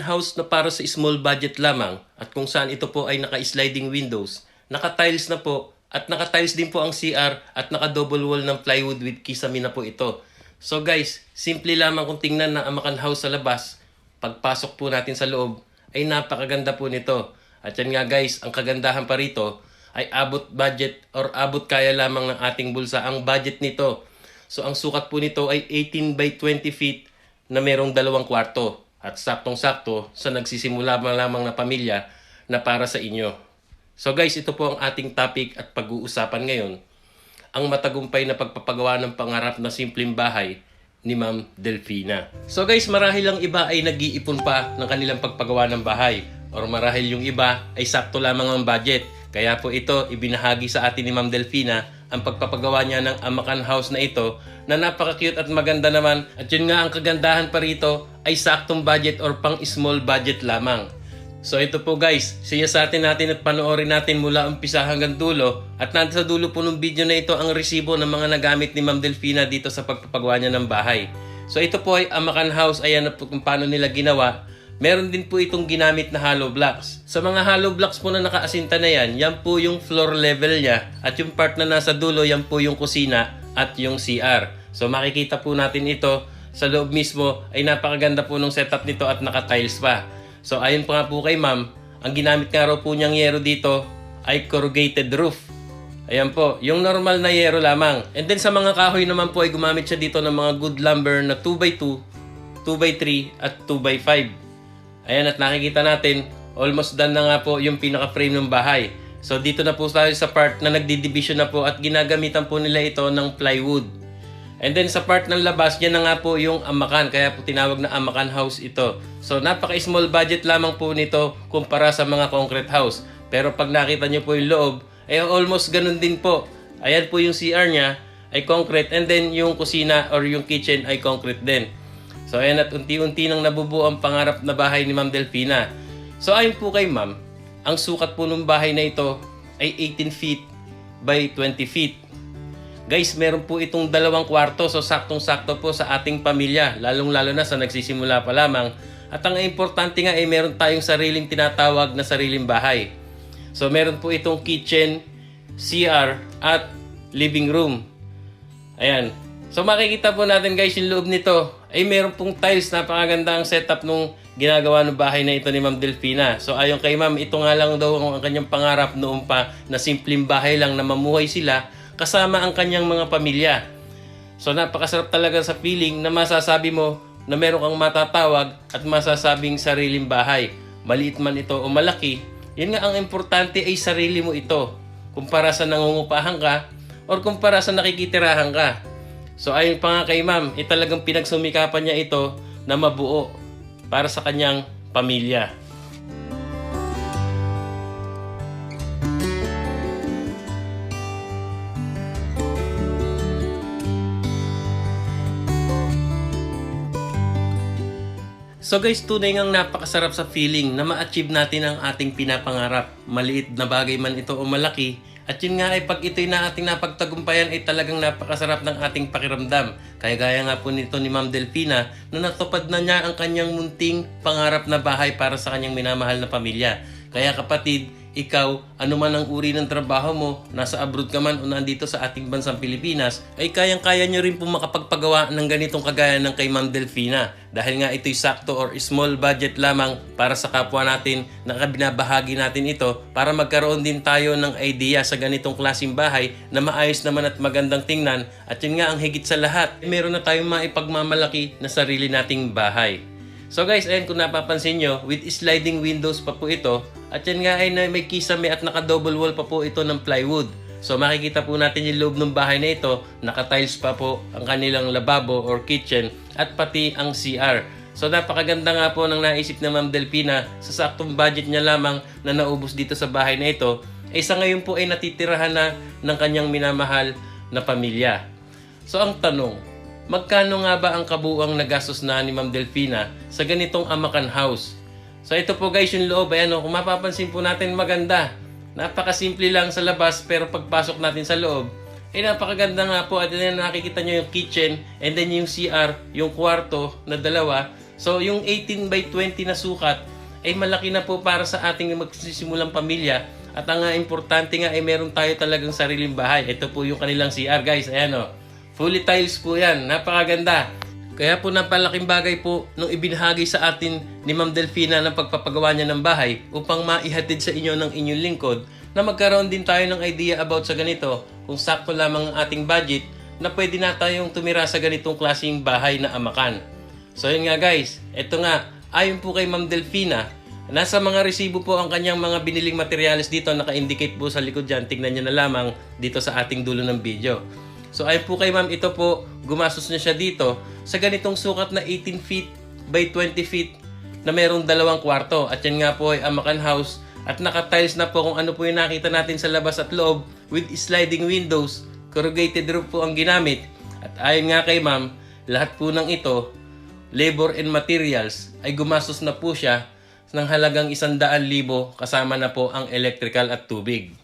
House na para sa small budget lamang at kung saan ito po ay naka-sliding windows, naka-tiles na po at naka-tiles din po ang CR at naka-double wall ng plywood with kisame na po ito. So guys, simple lamang kung tingnan na Amakan House sa labas, pagpasok po natin sa loob ay napakaganda po nito. At yan nga guys, ang kagandahan pa rito ay abot budget or abot kaya lamang ng ating bulsa ang budget nito. So ang sukat po nito ay 18 by 20 feet na merong 2 kwarto. At saktong-sakto sa nagsisimula lamang na pamilya na para sa inyo. So guys, ito po ang ating topic at pag-uusapan ngayon. Ang matagumpay na pagpapagawa ng pangarap na simpleng bahay ni Ma'am Delfina. So guys, marahil ang iba ay nag-iipon pa ng kanilang pagpagawa ng bahay. Or marahil yung iba ay sakto lamang ang budget. Kaya po ito, ibinahagi sa atin ni Ma'am Delfina ang pagpapagawa niya ng Amakan House na ito na napaka-cute at maganda naman. At yun nga ang kagandahan pa rito ay saktong budget or pang small budget lamang. So ito po guys, siyasatin natin at panoorin natin mula umpisa hanggang dulo. At nandito sa dulo po ng video na ito ang resibo ng mga nagamit ni Ma'am Delfina dito sa pagpapagawa niya ng bahay. So ito po ay Amakan House, ayan na po kung paano nila ginawa. Meron din po itong ginamit na hollow blocks. Sa mga hollow blocks po na nakaasinta na yan po yung floor level niya. At yung part na nasa dulo, yan po yung kusina at yung CR. So makikita po natin ito sa loob mismo ay napakaganda po ng setup nito at naka-tiles pa. So ayon pa nga po kay ma'am, ang ginamit nga raw po niyang yero dito ay corrugated roof. Ayan po, yung normal na yero lamang. And then sa mga kahoy naman po ay gumamit siya dito ng mga good lumber na 2x2, 2x3 at 2x5. Ayan, at nakikita natin, almost done na nga po yung pinaka-frame ng bahay. So dito na po tayo sa part na nagdi-division na po at ginagamitan po nila ito ng plywood. And then sa part ng labas, yan na nga po yung Amakan. Kaya po tinawag na Amakan House ito. So napaka-small budget lamang po nito kumpara sa mga concrete house. Pero pag nakita nyo po yung loob, ay almost ganun din po. Ayan po yung CR niya ay concrete and then yung kusina or yung kitchen ay concrete din. So ayan, at unti-unti nang nabubuo ang pangarap na bahay ni Ma'am Delfina. So ayon po kay Ma'am, ang sukat po ng bahay na ito ay 18 feet by 20 feet. Guys, meron po itong 2 kwarto, so saktong-sakto po sa ating pamilya, lalong-lalo na sa nagsisimula pa lamang. At ang importante nga ay meron tayong sariling tinatawag na sariling bahay. So meron po itong kitchen, CR at living room. Ayan. So makikita po natin guys yung loob nito ay meron pong tiles, napakaganda ang setup nung ginagawa ng bahay na ito ni Ma'am Delfina. So ayon kay Ma'am, ito nga lang daw ang kanyang pangarap noon pa na simpleng bahay lang na mamuhay sila kasama ang kanyang mga pamilya. So napakasarap talaga sa feeling na masasabi mo na meron kang matatawag at masasabing sariling bahay. Maliit man ito o malaki, yun nga ang importante ay sarili mo ito. Kumpara sa nangungupahan ka or kumpara sa nakikitirahan ka. So ayon pa nga kay Ma'am, talagang pinagsumikapan niya ito na mabuo para sa kanyang pamilya. So guys, tunay ngang napakasarap sa feeling na ma-achieve natin ang ating pinapangarap. Maliit na bagay man ito o malaki. At yun nga ay pag ito'y na ating napagtagumpayan ay talagang napakasarap ng ating pakiramdam. Kaya gaya nga po nito ni Ma'am Delfina na natupad na niya ang kanyang munting pangarap na bahay para sa kanyang minamahal na pamilya. Kaya kapatid, ikaw, ano man ang uri ng trabaho mo, nasa abroad ka man o nandito sa ating bansang Pilipinas, ay kayang-kaya nyo rin po makapagpagawa ng ganitong kagaya ng kay Ma'am Delfina. Dahil nga ito'y sakto or small budget lamang para sa kapwa natin na binabahagi natin ito para magkaroon din tayo ng idea sa ganitong klaseng bahay na maayos naman at magandang tingnan. At yun nga ang higit sa lahat, meron na tayong maipagmamalaki na sarili nating bahay. So guys, ayan kung napapansin nyo, with sliding windows pa po ito. At yan nga ay may kisame at naka-double wall pa po ito ng plywood. So makikita po natin yung loob ng bahay na ito, naka-tiles pa po ang kanilang lababo or kitchen at pati ang CR. So napakaganda nga po ng naisip na Ma'am Delfina sa saktong budget niya lamang na naubos dito sa bahay na ito. Ay sa ngayon po ay natitirahan na ng kanyang minamahal na pamilya. So ang tanong, magkano nga ba ang kabuuang nagastos na ni Ma'am Delfina sa ganitong Amakan House? So ito po guys yung loob, ayan kung mapapansin po natin maganda. Napakasimple lang sa labas pero pagpasok natin sa loob, ay napakaganda nga po at yan nakikita nyo yung kitchen and then yung CR, yung kwarto na dalawa. So yung 18 by 20 na sukat ay malaki na po para sa ating magsisimulang pamilya. At ang importante nga ay meron tayo talagang sariling bahay. Ito po yung kanilang CR guys. Ayan o. Fully tiles po yan. Napakaganda. Kaya po napalaking bagay po nung ibinahagi sa atin ni Ma'am Delfina ng pagpapagawa niya ng bahay upang maihatid sa inyo ng inyong lingkod na magkaroon din tayo ng idea about sa ganito kung sakto lamang ang ating budget na pwede na tayong tumira sa ganitong klaseng bahay na amakan. So yun nga guys, ito nga, ayon po kay Ma'am Delfina, nasa mga resibo po ang kanyang mga biniling materials dito, naka-indicate po sa likod dyan, tignan nyo na lamang dito sa ating dulo ng video. So ayon po kay ma'am, ito po, gumastos na siya dito sa ganitong sukat na 18 feet by 20 feet na mayroong 2 kwarto. At yan nga po ay amakan house at naka-tiles na po kung ano po yung nakita natin sa labas at loob with sliding windows, corrugated roof po ang ginamit. At ayon nga kay ma'am, lahat po ng ito, labor and materials, ay gumastos na po siya ng halagang 100,000 kasama na po ang electrical at tubig.